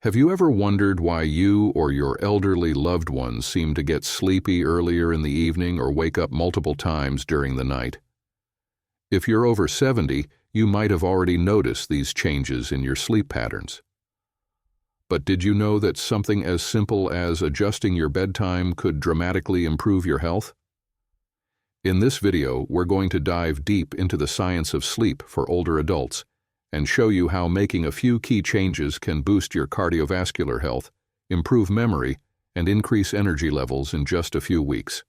Have you ever wondered why you or your elderly loved ones seem to get sleepy earlier in the evening or wake up multiple times during the night? If you're over 70, you might have already noticed these changes in your sleep patterns. But did you know that something as simple as adjusting your bedtime could dramatically improve your health? In this video, we're going to dive deep into the science of sleep for older adults and show you how making a few key changes can boost your cardiovascular health, improve memory, and increase energy levels in just a few weeks.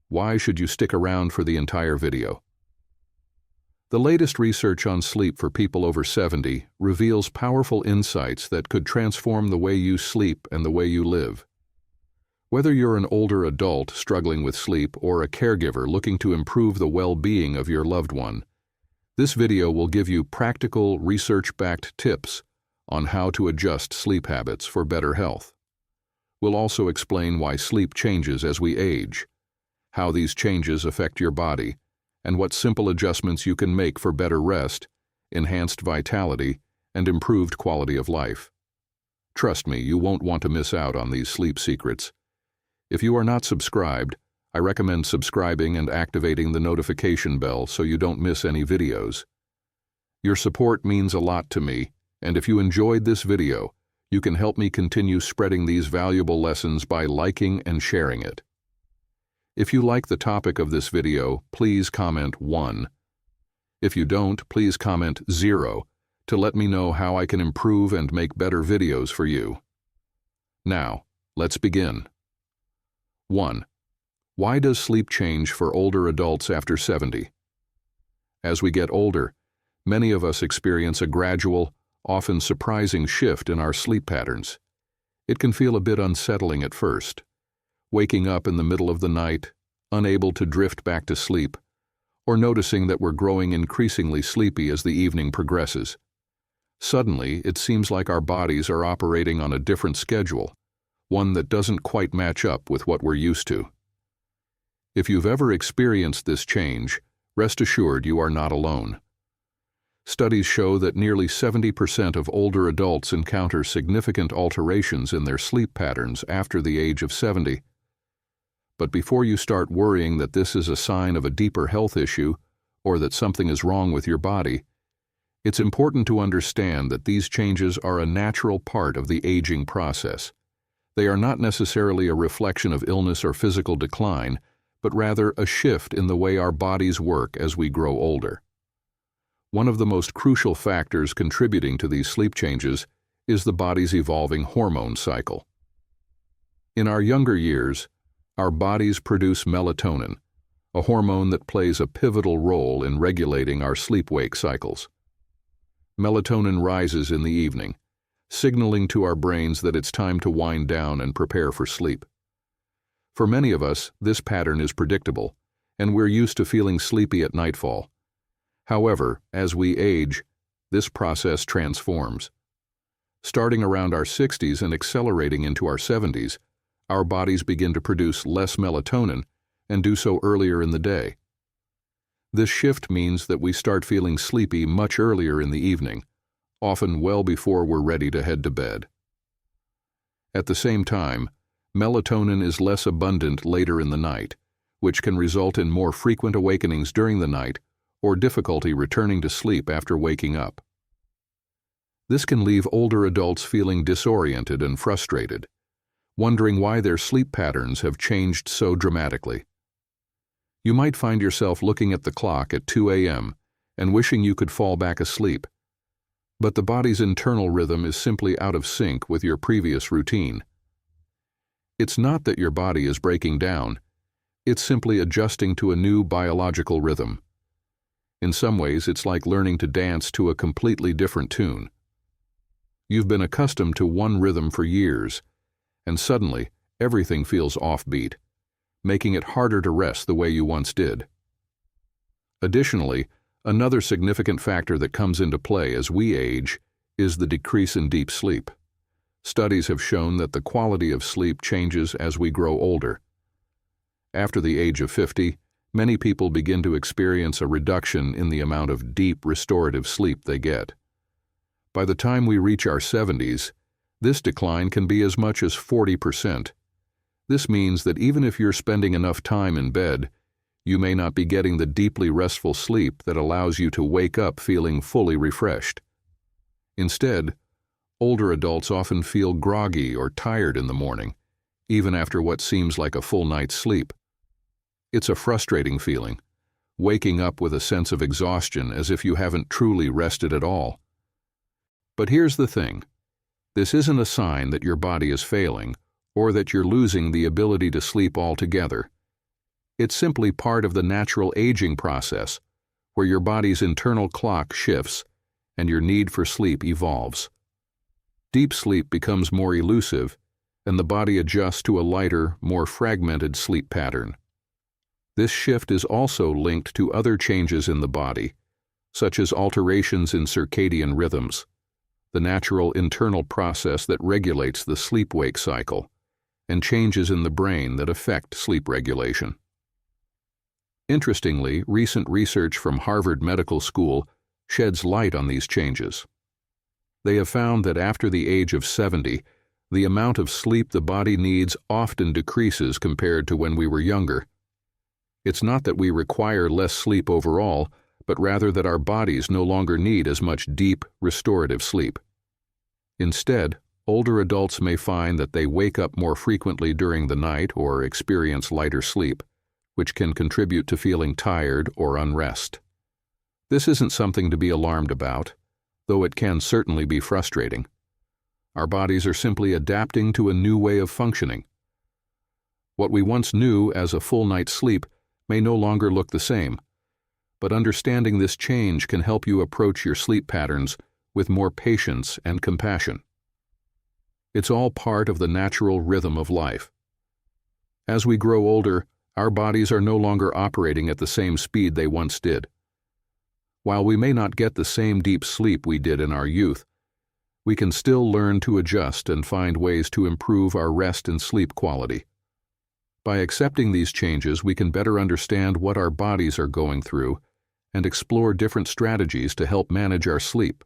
Why should you stick around for the entire video? The latest research on sleep for people over 70 reveals powerful insights that could transform the way you sleep and the way you live. Whether you're an older adult struggling with sleep or a caregiver looking to improve the well-being of your loved one, this video will give you practical, research-backed tips on how to adjust sleep habits for better health. We'll also explain why sleep changes as we age, how these changes affect your body, and what simple adjustments you can make for better rest, enhanced vitality, and improved quality of life. Trust me, you won't want to miss out on these sleep secrets. If you are not subscribed, I recommend subscribing and activating the notification bell so you don't miss any videos. Your support means a lot to me, and if you enjoyed this video, you can help me continue spreading these valuable lessons by liking and sharing it. If you like the topic of this video, please comment 1. If you don't, please comment 0 to let me know how I can improve and make better videos for you. Now, let's begin. 1. Why does sleep change for older adults after 70? As we get older, many of us experience a gradual, often surprising shift in our sleep patterns. It can feel a bit unsettling at first, waking up in the middle of the night, unable to drift back to sleep, or noticing that we're growing increasingly sleepy as the evening progresses. Suddenly, it seems like our bodies are operating on a different schedule, one that doesn't quite match up with what we're used to. If you've ever experienced this change, rest assured you are not alone. Studies show that nearly 70% of older adults encounter significant alterations in their sleep patterns after the age of 70. But before you start worrying that this is a sign of a deeper health issue or that something is wrong with your body, it's important to understand that these changes are a natural part of the aging process. They are not necessarily a reflection of illness or physical decline, but rather a shift in the way our bodies work as we grow older. One of the most crucial factors contributing to these sleep changes is the body's evolving hormone cycle. In our younger years, our bodies produce melatonin, a hormone that plays a pivotal role in regulating our sleep-wake cycles. Melatonin rises in the evening, signaling to our brains that it's time to wind down and prepare for sleep. For many of us, this pattern is predictable, and we're used to feeling sleepy at nightfall. However, as we age, this process transforms. Starting around our 60s and accelerating into our 70s, our bodies begin to produce less melatonin and do so earlier in the day. This shift means that we start feeling sleepy much earlier in the evening, often well before we're ready to head to bed. At the same time, melatonin is less abundant later in the night, which can result in more frequent awakenings during the night or difficulty returning to sleep after waking up. This can leave older adults feeling disoriented and frustrated, wondering why their sleep patterns have changed so dramatically. You might find yourself looking at the clock at 2 a.m. and wishing you could fall back asleep, but the body's internal rhythm is simply out of sync with your previous routine. It's not that your body is breaking down, it's simply adjusting to a new biological rhythm. In some ways, it's like learning to dance to a completely different tune. You've been accustomed to one rhythm for years, and suddenly everything feels offbeat, making it harder to rest the way you once did. Additionally, another significant factor that comes into play as we age is the decrease in deep sleep. Studies have shown that the quality of sleep changes as we grow older. After the age of 50, many people begin to experience a reduction in the amount of deep restorative sleep they get. By the time we reach our 70s, This decline can be as much as 40%. This means that even if you're spending enough time in bed, you may not be getting the deeply restful sleep that allows you to wake up feeling fully refreshed. Instead, older adults often feel groggy or tired in the morning, even after what seems like a full night's sleep. It's a frustrating feeling, waking up with a sense of exhaustion as if you haven't truly rested at all. But here's the thing. This isn't a sign that your body is failing or that you're losing the ability to sleep altogether. It's simply part of the natural aging process, where your body's internal clock shifts and your need for sleep evolves. Deep sleep becomes more elusive, and the body adjusts to a lighter, more fragmented sleep pattern. This shift is also linked to other changes in the body, such as alterations in circadian rhythms, the natural internal process that regulates the sleep-wake cycle, and changes in the brain that affect sleep regulation. Interestingly, recent research from Harvard Medical School sheds light on these changes. They have found that after the age of 70, the amount of sleep the body needs often decreases compared to when we were younger. It's not that we require less sleep overall, but rather that our bodies no longer need as much deep, restorative sleep. Instead, older adults may find that they wake up more frequently during the night or experience lighter sleep, which can contribute to feeling tired or unrest. This isn't something to be alarmed about, though it can certainly be frustrating. Our bodies are simply adapting to a new way of functioning. What we once knew as a full night's sleep may no longer look the same, but understanding this change can help you approach your sleep patterns with more patience and compassion. It's all part of the natural rhythm of life. As we grow older, our bodies are no longer operating at the same speed they once did. While we may not get the same deep sleep we did in our youth, we can still learn to adjust and find ways to improve our rest and sleep quality. By accepting these changes, we can better understand what our bodies are going through and explore different strategies to help manage our sleep.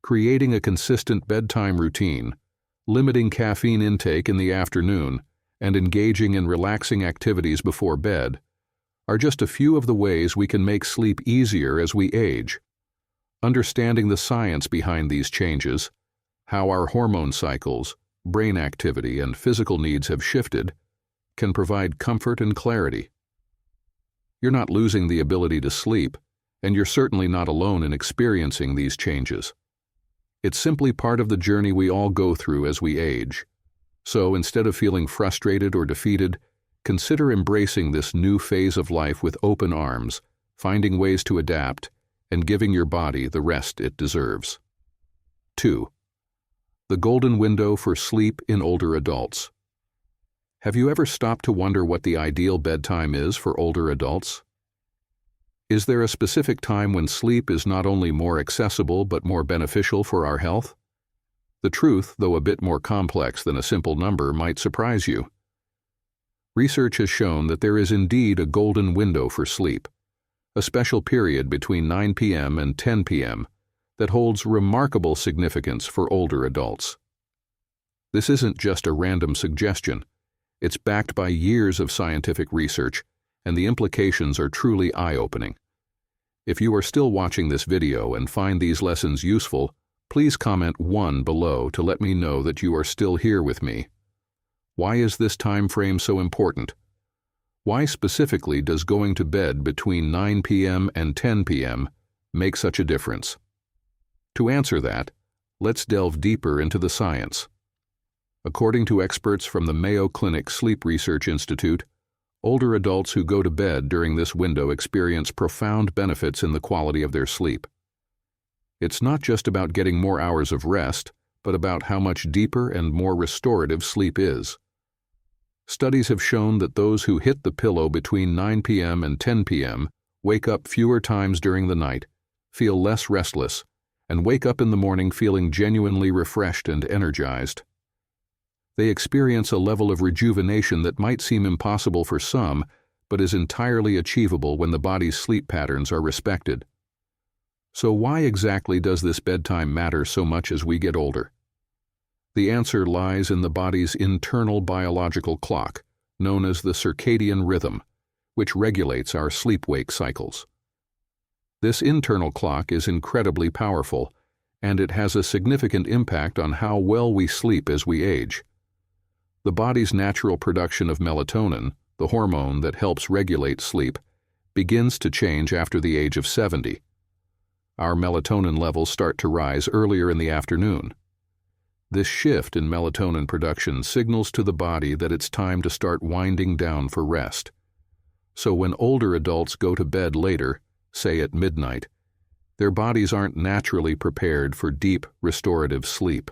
Creating a consistent bedtime routine, limiting caffeine intake in the afternoon, and engaging in relaxing activities before bed are just a few of the ways we can make sleep easier as we age. Understanding the science behind these changes, how our hormone cycles, brain activity, and physical needs have shifted, can provide comfort and clarity. You're not losing the ability to sleep, and you're certainly not alone in experiencing these changes. It's simply part of the journey we all go through as we age. So instead of feeling frustrated or defeated, consider embracing this new phase of life with open arms, finding ways to adapt, and giving your body the rest it deserves. 2. The golden window for sleep in older adults. Have you ever stopped to wonder what the ideal bedtime is for older adults? Is there a specific time when sleep is not only more accessible but more beneficial for our health? The truth, though a bit more complex than a simple number, might surprise you. Research has shown that there is indeed a golden window for sleep, a special period between 9 p.m. and 10 p.m. that holds remarkable significance for older adults. This isn't just a random suggestion. It's backed by years of scientific research, and the implications are truly eye-opening. If you are still watching this video and find these lessons useful, please comment 1 below to let me know that you are still here with me. Why is this time frame so important? Why specifically does going to bed between 9 p.m. and 10 p.m. make such a difference? To answer that, let's delve deeper into the science. According to experts from the Mayo Clinic Sleep Research Institute, older adults who go to bed during this window experience profound benefits in the quality of their sleep. It's not just about getting more hours of rest, but about how much deeper and more restorative sleep is. Studies have shown that those who hit the pillow between 9 p.m. and 10 p.m. wake up fewer times during the night, feel less restless, and wake up in the morning feeling genuinely refreshed and energized. They experience a level of rejuvenation that might seem impossible for some, but is entirely achievable when the body's sleep patterns are respected. So why exactly does this bedtime matter so much as we get older? The answer lies in the body's internal biological clock, known as the circadian rhythm, which regulates our sleep-wake cycles. This internal clock is incredibly powerful, and it has a significant impact on how well we sleep as we age. The body's natural production of melatonin, the hormone that helps regulate sleep, begins to change after the age of 70. Our melatonin levels start to rise earlier in the afternoon. This shift in melatonin production signals to the body that it's time to start winding down for rest. So when older adults go to bed later, say at midnight, their bodies aren't naturally prepared for deep, restorative sleep.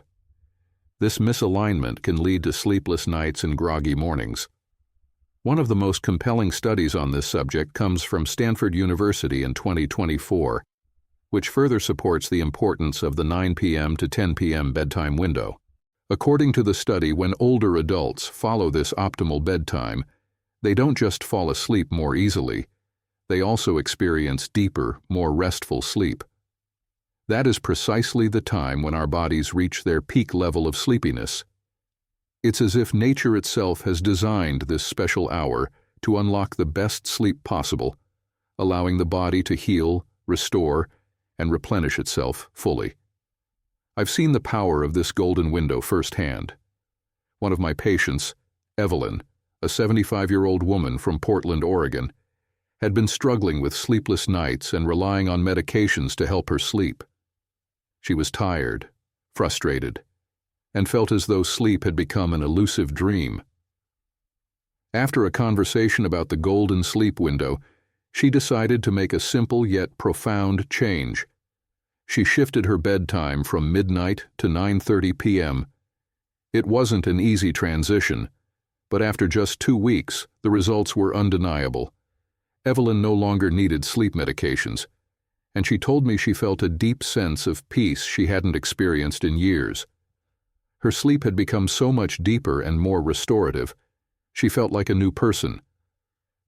This misalignment can lead to sleepless nights and groggy mornings. One of the most compelling studies on this subject comes from Stanford University in 2024, which further supports the importance of the 9 p.m. to 10 p.m. bedtime window. According to the study, when older adults follow this optimal bedtime, they don't just fall asleep more easily, they also experience deeper, more restful sleep. That is precisely the time when our bodies reach their peak level of sleepiness. It's as if nature itself has designed this special hour to unlock the best sleep possible, allowing the body to heal, restore, and replenish itself fully. I've seen the power of this golden window firsthand. One of my patients, Evelyn, a 75-year-old woman from Portland, Oregon, had been struggling with sleepless nights and relying on medications to help her sleep. She was tired, frustrated, and felt as though sleep had become an elusive dream. After a conversation about the golden sleep window, she decided to make a simple yet profound change. She shifted her bedtime from midnight to 9:30 p.m. It wasn't an easy transition, but after just 2 weeks, the results were undeniable. Evelyn no longer needed sleep medications, and she told me she felt a deep sense of peace she hadn't experienced in years. Her sleep had become so much deeper and more restorative, she felt like a new person.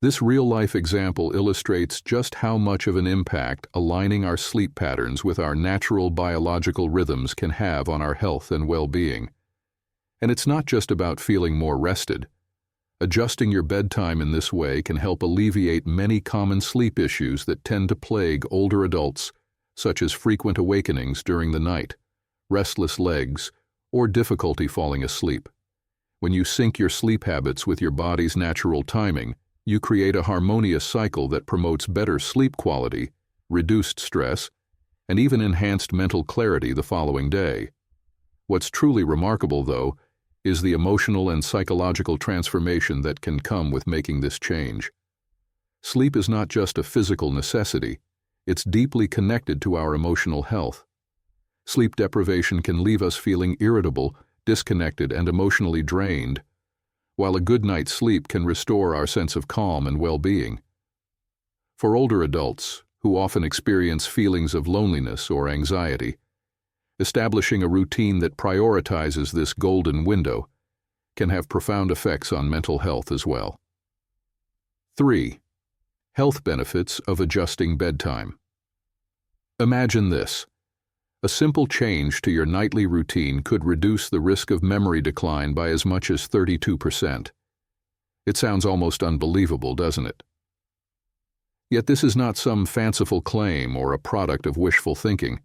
This real-life example illustrates just how much of an impact aligning our sleep patterns with our natural biological rhythms can have on our health and well-being. And it's not just about feeling more rested. Adjusting your bedtime in this way can help alleviate many common sleep issues that tend to plague older adults, such as frequent awakenings during the night, restless legs, or difficulty falling asleep. When you sync your sleep habits with your body's natural timing, you create a harmonious cycle that promotes better sleep quality, reduced stress, and even enhanced mental clarity the following day. What's truly remarkable, though, is the emotional and psychological transformation that can come with making this change. Sleep is not just a physical necessity, it's deeply connected to our emotional health. Sleep deprivation can leave us feeling irritable, disconnected, and emotionally drained, while a good night's sleep can restore our sense of calm and well-being. For older adults, who often experience feelings of loneliness or anxiety, establishing a routine that prioritizes this golden window can have profound effects on mental health as well. 3. Health benefits of adjusting bedtime. Imagine this. A simple change to your nightly routine could reduce the risk of memory decline by as much as 32%. It sounds almost unbelievable, doesn't it? Yet this is not some fanciful claim or a product of wishful thinking.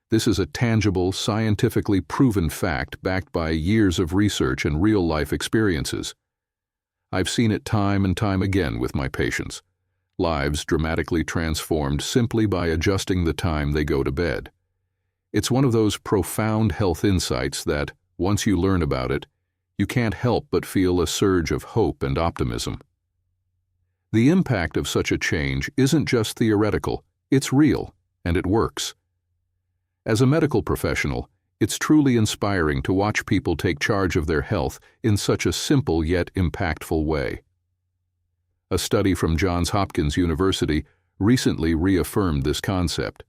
This is a tangible, scientifically proven fact backed by years of research and real-life experiences. I've seen it time and time again with my patients. Lives dramatically transformed simply by adjusting the time they go to bed. It's one of those profound health insights that, once you learn about it, you can't help but feel a surge of hope and optimism. The impact of such a change isn't just theoretical, it's real, and it works. As a medical professional, it's truly inspiring to watch people take charge of their health in such a simple yet impactful way. A study from Johns Hopkins University recently reaffirmed this concept.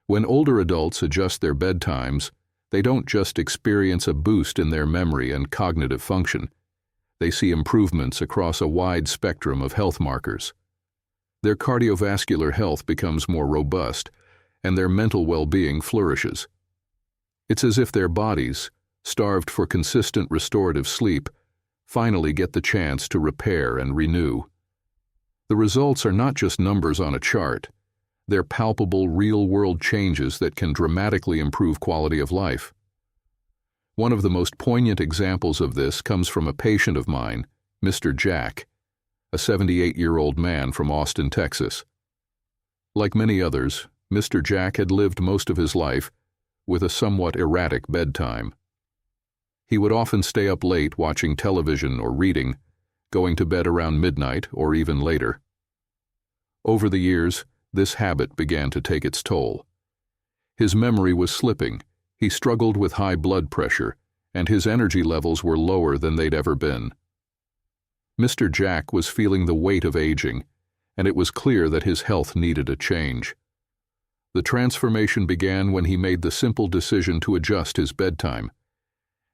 When older adults adjust their bedtimes, they don't just experience a boost in their memory and cognitive function. They see improvements across a wide spectrum of health markers. Their cardiovascular health becomes more robust, and their mental well-being flourishes. It's as if their bodies, starved for consistent restorative sleep, finally get the chance to repair and renew. The results are not just numbers on a chart. They're palpable, real-world changes that can dramatically improve quality of life. One of the most poignant examples of this comes from a patient of mine, Mr. Jack, a 78-year-old man from Austin, Texas. Like many others, Mr. Jack had lived most of his life with a somewhat erratic bedtime. He would often stay up late watching television or reading, going to bed around midnight or even later. Over the years, this habit began to take its toll. His memory was slipping, he struggled with high blood pressure, and his energy levels were lower than they'd ever been. Mr. Jack was feeling the weight of aging, and it was clear that his health needed a change. The transformation began when he made the simple decision to adjust his bedtime.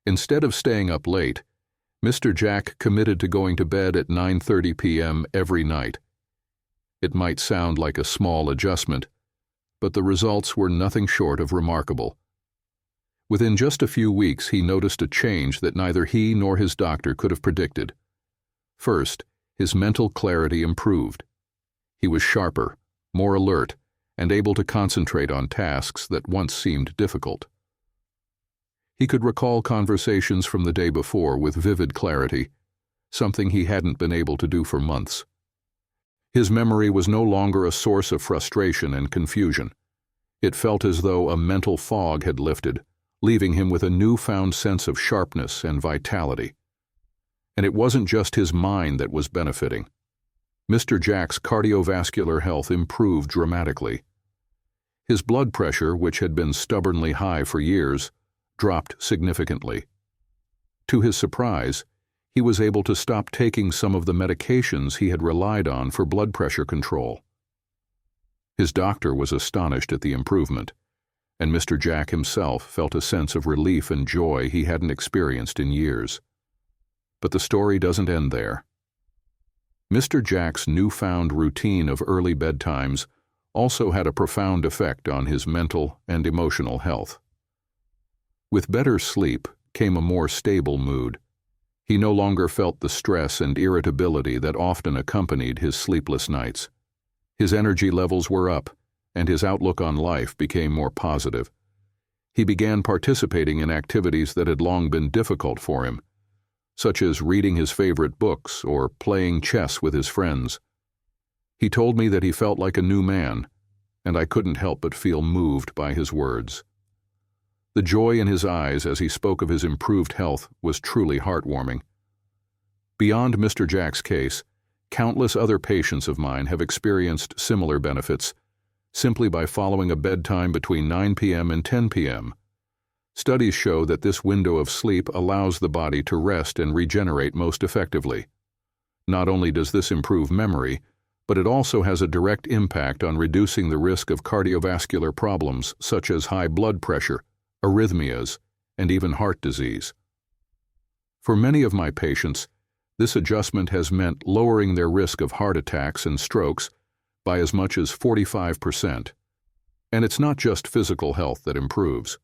Instead of staying up late, Mr. Jack committed to going to bed at 9:30 p.m. every night. It might sound like a small adjustment, but the results were nothing short of remarkable. Within just a few weeks, he noticed a change that neither he nor his doctor could have predicted. First, his mental clarity improved. He was sharper, more alert, and able to concentrate on tasks that once seemed difficult. He could recall conversations from the day before with vivid clarity, something he hadn't been able to do for months. His memory was no longer a source of frustration and confusion. It felt as though a mental fog had lifted, leaving him with a newfound sense of sharpness and vitality. And it wasn't just his mind that was benefiting. Mr. Jack's cardiovascular health improved dramatically. His blood pressure, which had been stubbornly high for years, dropped significantly. To his surprise, he was able to stop taking some of the medications he had relied on for blood pressure control. His doctor was astonished at the improvement, and Mr. Jack himself felt a sense of relief and joy he hadn't experienced in years. But the story doesn't end there. Mr. Jack's newfound routine of early bedtimes also had a profound effect on his mental and emotional health. With better sleep came a more stable mood. He no longer felt the stress and irritability that often accompanied his sleepless nights. His energy levels were up, and his outlook on life became more positive. He began participating in activities that had long been difficult for him, such as reading his favorite books or playing chess with his friends. He told me that he felt like a new man, and I couldn't help but feel moved by his words. The joy in his eyes as he spoke of his improved health was truly heartwarming. Beyond Mr. Jack's case, countless other patients of mine have experienced similar benefits simply by following a bedtime between 9 p.m. and 10 p.m. Studies show that this window of sleep allows the body to rest and regenerate most effectively. Not only does this improve memory, but it also has a direct impact on reducing the risk of cardiovascular problems such as high blood pressure, arrhythmias, and even heart disease. For many of my patients, this adjustment has meant lowering their risk of heart attacks and strokes by as much as 45%. And it's not just physical health that improves.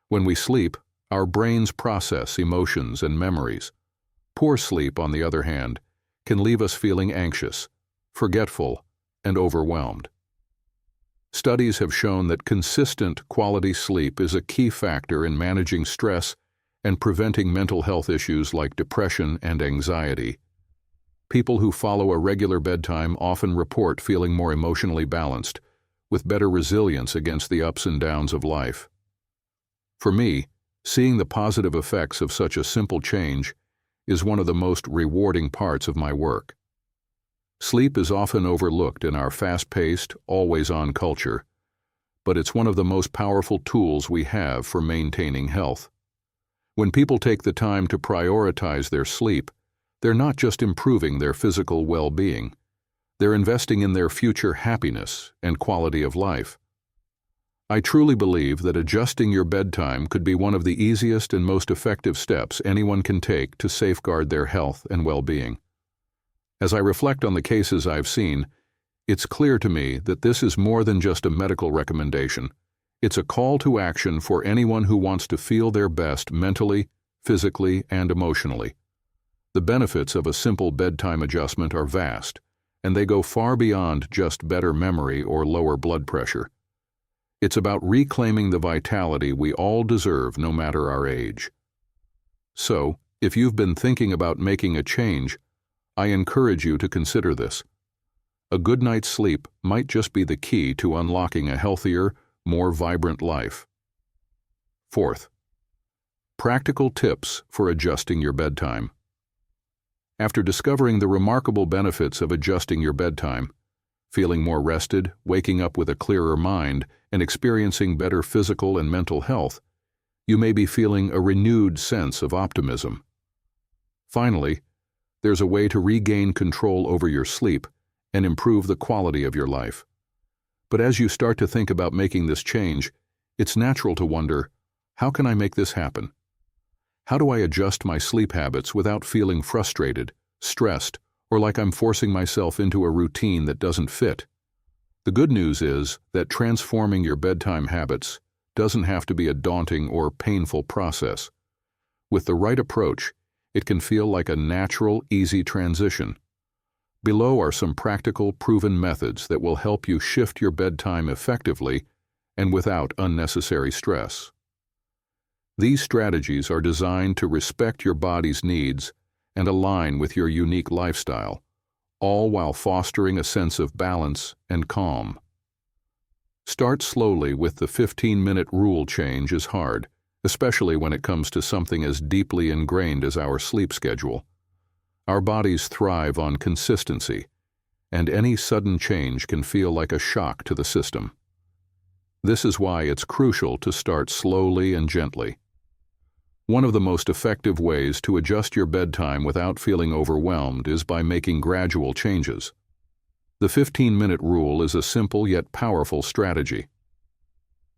When we sleep, our brains process emotions and memories. Poor sleep, on the other hand, can leave us feeling anxious, forgetful, and overwhelmed. Studies have shown that consistent quality sleep is a key factor in managing stress and preventing mental health issues like depression and anxiety. People who follow a regular bedtime often report feeling more emotionally balanced, with better resilience against the ups and downs of life. For me, seeing the positive effects of such a simple change is one of the most rewarding parts of my work. Sleep is often overlooked in our fast-paced, always-on culture, but it's one of the most powerful tools we have for maintaining health. When people take the time to prioritize their sleep, they're not just improving their physical well-being, they're investing in their future happiness and quality of life. I truly believe that adjusting your bedtime could be one of the easiest and most effective steps anyone can take to safeguard their health and well-being. As I reflect on the cases I've seen, it's clear to me that this is more than just a medical recommendation. It's a call to action for anyone who wants to feel their best mentally, physically, and emotionally. The benefits of a simple bedtime adjustment are vast, and they go far beyond just better memory or lower blood pressure. It's about reclaiming the vitality we all deserve no matter our age. So, if you've been thinking about making a change, I encourage you to consider this. A good night's sleep might just be the key to unlocking a healthier, more vibrant life. Fourth, practical tips for adjusting your bedtime. After discovering the remarkable benefits of adjusting your bedtime, feeling more rested, waking up with a clearer mind, and experiencing better physical and mental health, you may be feeling a renewed sense of optimism. Finally, there's a way to regain control over your sleep and improve the quality of your life. But as you start to think about making this change, it's natural to wonder, how can I make this happen? How do I adjust my sleep habits without feeling frustrated, stressed, or like I'm forcing myself into a routine that doesn't fit? The good news is that transforming your bedtime habits doesn't have to be a daunting or painful process. With the right approach, it can feel like a natural, easy transition. Below are some practical, proven methods that will help you shift your bedtime effectively and without unnecessary stress. These strategies are designed to respect your body's needs and align with your unique lifestyle, all while fostering a sense of balance and calm. Start slowly with the 15-minute rule. Change is hard, especially when it comes to something as deeply ingrained as our sleep schedule. Our bodies thrive on consistency, and any sudden change can feel like a shock to the system. This is why it's crucial to start slowly and gently. One of the most effective ways to adjust your bedtime without feeling overwhelmed is by making gradual changes. The 15-minute rule is a simple yet powerful strategy.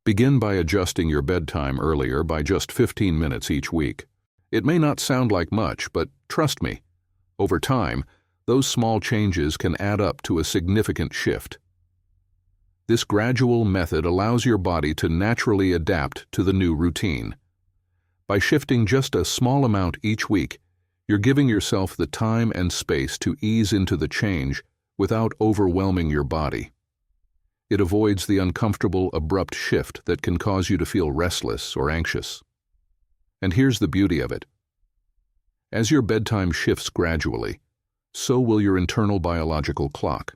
Begin by adjusting your bedtime earlier by just 15 minutes each week. It may not sound like much, but trust me, over time, those small changes can add up to a significant shift. This gradual method allows your body to naturally adapt to the new routine. By shifting just a small amount each week, you're giving yourself the time and space to ease into the change without overwhelming your body. It avoids the uncomfortable, abrupt shift that can cause you to feel restless or anxious. And here's the beauty of it. As your bedtime shifts gradually, so will your internal biological clock.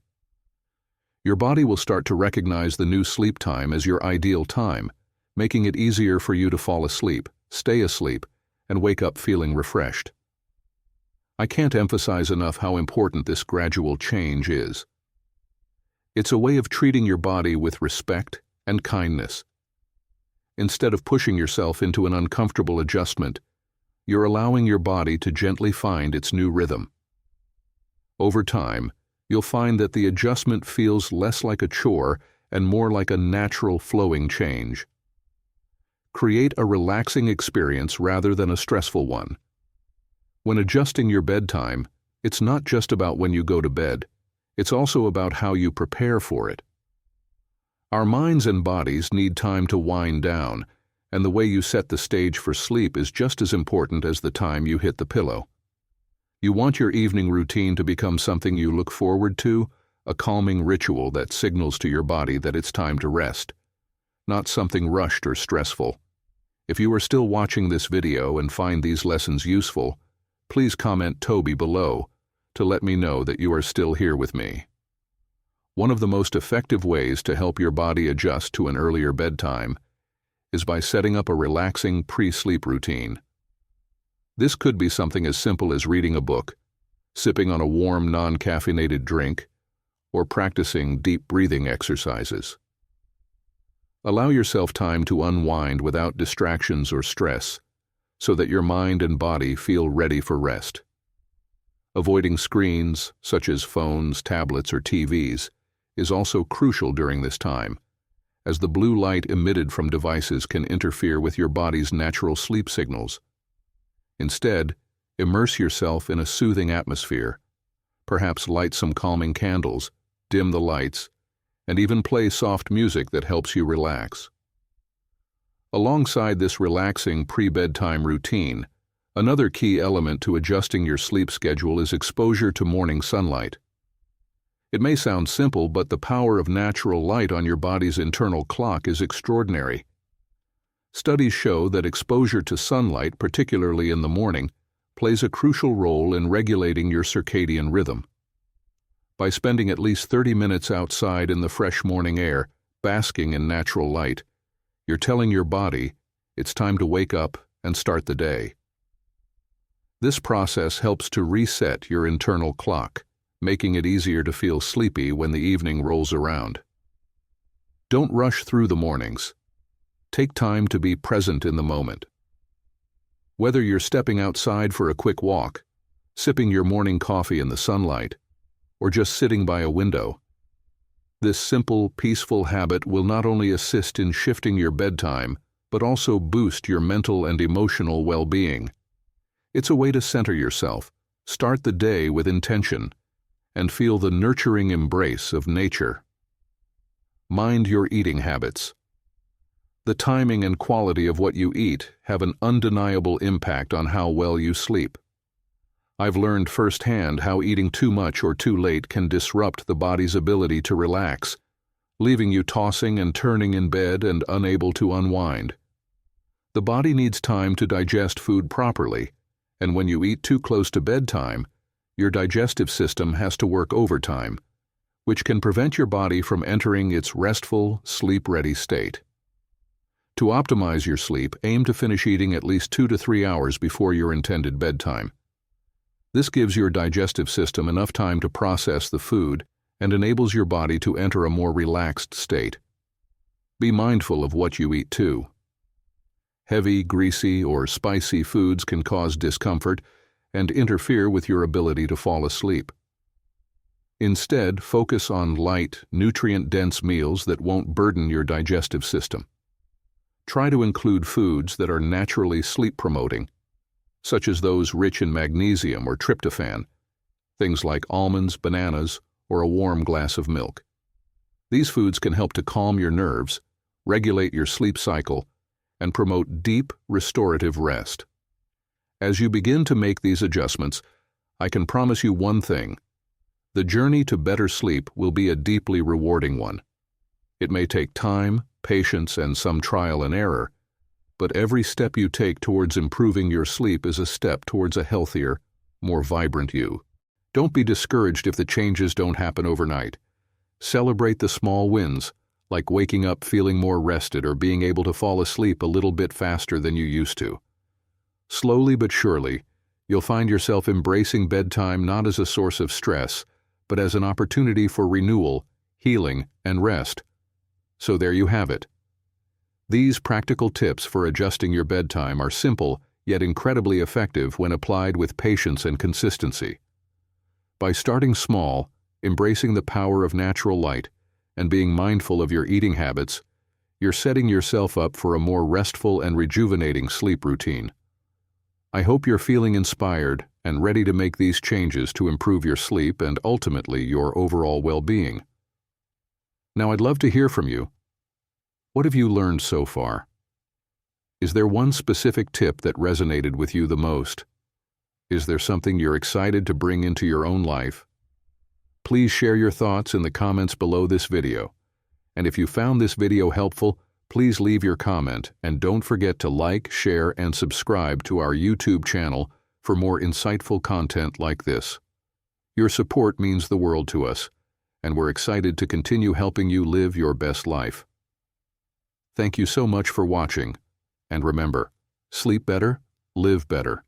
Your body will start to recognize the new sleep time as your ideal time, making it easier for you to fall asleep, stay asleep, and wake up feeling refreshed. I can't emphasize enough how important this gradual change is. It's a way of treating your body with respect and kindness. Instead of pushing yourself into an uncomfortable adjustment, you're allowing your body to gently find its new rhythm. Over time, you'll find that the adjustment feels less like a chore and more like a natural flowing change. Create a relaxing experience rather than a stressful one. When adjusting your bedtime, it's not just about when you go to bed, it's also about how you prepare for it. Our minds and bodies need time to wind down, and the way you set the stage for sleep is just as important as the time you hit the pillow. You want your evening routine to become something you look forward to, a calming ritual that signals to your body that it's time to rest, not something rushed or stressful. If you are still watching this video and find these lessons useful, please comment Toby below to let me know that you are still here with me. One of the most effective ways to help your body adjust to an earlier bedtime is by setting up a relaxing pre-sleep routine. This could be something as simple as reading a book, sipping on a warm, non-caffeinated drink, or practicing deep breathing exercises. Allow yourself time to unwind without distractions or stress, so that your mind and body feel ready for rest. Avoiding screens, such as phones, tablets, or TVs, is also crucial during this time, as the blue light emitted from devices can interfere with your body's natural sleep signals. Instead, immerse yourself in a soothing atmosphere. Perhaps light some calming candles, dim the lights, and even play soft music that helps you relax. Alongside this relaxing pre-bedtime routine, another key element to adjusting your sleep schedule is exposure to morning sunlight. It may sound simple, but the power of natural light on your body's internal clock is extraordinary. Studies show that exposure to sunlight, particularly in the morning, plays a crucial role in regulating your circadian rhythm. By spending at least 30 minutes outside in the fresh morning air, basking in natural light, you're telling your body it's time to wake up and start the day. This process helps to reset your internal clock, making it easier to feel sleepy when the evening rolls around. Don't rush through the mornings. Take time to be present in the moment. Whether you're stepping outside for a quick walk, sipping your morning coffee in the sunlight, or just sitting by a window, this simple, peaceful habit will not only assist in shifting your bedtime, but also boost your mental and emotional well-being. It's a way to center yourself, start the day with intention, and feel the nurturing embrace of nature. Mind your eating habits. The timing and quality of what you eat have an undeniable impact on how well you sleep. I've learned firsthand how eating too much or too late can disrupt the body's ability to relax, leaving you tossing and turning in bed and unable to unwind. The body needs time to digest food properly, and when you eat too close to bedtime, your digestive system has to work overtime, which can prevent your body from entering its restful, sleep-ready state. To optimize your sleep, aim to finish eating at least 2 to 3 hours before your intended bedtime. This gives your digestive system enough time to process the food and enables your body to enter a more relaxed state. Be mindful of what you eat too. Heavy, greasy, or spicy foods can cause discomfort and interfere with your ability to fall asleep. Instead, focus on light, nutrient-dense meals that won't burden your digestive system. Try to include foods that are naturally sleep-promoting, such as those rich in magnesium or tryptophan, things like almonds, bananas, or a warm glass of milk. These foods can help to calm your nerves, regulate your sleep cycle, and promote deep, restorative rest. As you begin to make these adjustments, I can promise you one thing: the journey to better sleep will be a deeply rewarding one. It may take time, patience, and some trial and error, but every step you take towards improving your sleep is a step towards a healthier, more vibrant you. Don't be discouraged if the changes don't happen overnight. Celebrate the small wins, like waking up feeling more rested or being able to fall asleep a little bit faster than you used to. Slowly but surely, you'll find yourself embracing bedtime not as a source of stress, but as an opportunity for renewal, healing, and rest. So there you have it. These practical tips for adjusting your bedtime are simple, yet incredibly effective when applied with patience and consistency. By starting small, embracing the power of natural light, and being mindful of your eating habits, you're setting yourself up for a more restful and rejuvenating sleep routine. I hope you're feeling inspired and ready to make these changes to improve your sleep and ultimately your overall well-being. Now, I'd love to hear from you. What have you learned so far? Is there one specific tip that resonated with you the most? Is there something you're excited to bring into your own life? Please share your thoughts in the comments below this video. And if you found this video helpful, please leave your comment and don't forget to like, share, and subscribe to our YouTube channel for more insightful content like this. Your support means the world to us, and we're excited to continue helping you live your best life. Thank you so much for watching, and remember, sleep better, live better.